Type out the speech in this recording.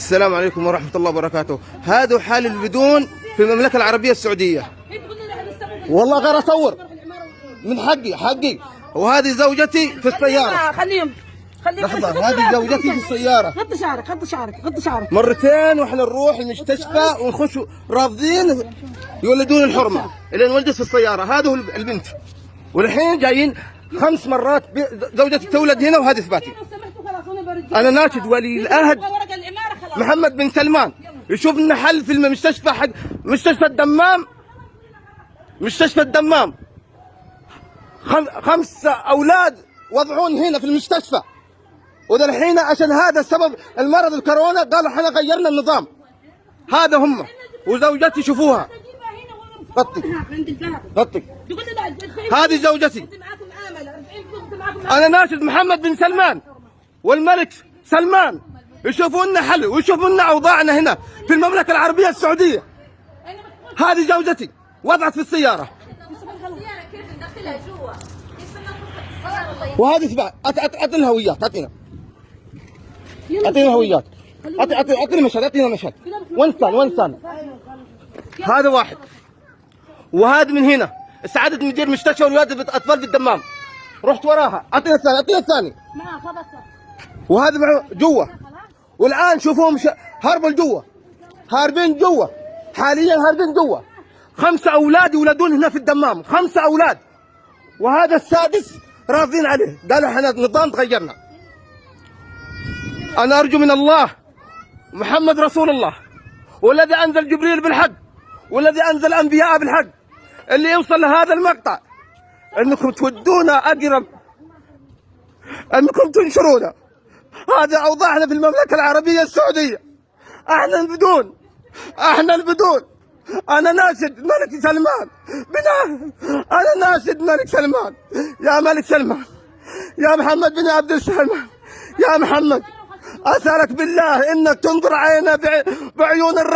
السلام عليكم ورحمة الله وبركاته. هذا حال البدون في المملكة العربية السعودية. والله غير أصور من حقي. وهذه زوجتي في السيارة. خليهم لحظة، هذه زوجتي في السيارة. غط شعرك مرتين واحنا نروح المستشفى ونخش رافضين يولدون الحرمة لين ولدت في السيارة. هذه البنت، والحين جايين 5 مرات زوجتي تولد هنا وهذه اثباتي. انا ناشد ولي العهد محمد بن سلمان يشوف لنا حل في المستشفى حق مستشفى الدمام. 5 اولاد وضعون هنا في المستشفى، وذا الحين عشان هذا السبب المرض الكورونا قالوا احنا غيرنا النظام. هذا هم وزوجتي شوفوها. غطي. هذه زوجتي. انا ناشد محمد بن سلمان والملك سلمان يشوفوا لنا حل ويشوفوا لنا اوضاعنا هنا في المملكه العربيه السعوديه. هذه زوجتي وضعت في السياره. وهذه سبعة. اعطينا هويات. اعطينا هويات. اعطينا مشهد. وين ثاني؟ هذا واحد. وهذا من هنا سعادة مدير مستشفى ولادة اطفال في الدمام. رحت وراها. اعطينا الثاني. وهذا جوا. والان شوفوهم هربوا لجوا. هاربين جوا. حاليا هاربين جوا. 5 اولاد يولدون هنا في الدمام. 5 اولاد. وهذا السادس راضين عليه. قالوا احنا النظام تغيرنا. انا ارجو من الله محمد رسول الله والذي انزل جبريل بالحق والذي انزل انبياء بالحق اللي يوصل لهذا المقطع انكم تودونا اقرب، انكم تنشرونا. هذا اوضاعنا في المملكه العربيه السعوديه. احنا البدون. انا ناشد ملك سلمان انا ناشد ملك سلمان. يا ملك سلمان، يا محمد بن عبد السلام، يا محمد اسالك بالله انك تنظر علينا بعيون الرحمة.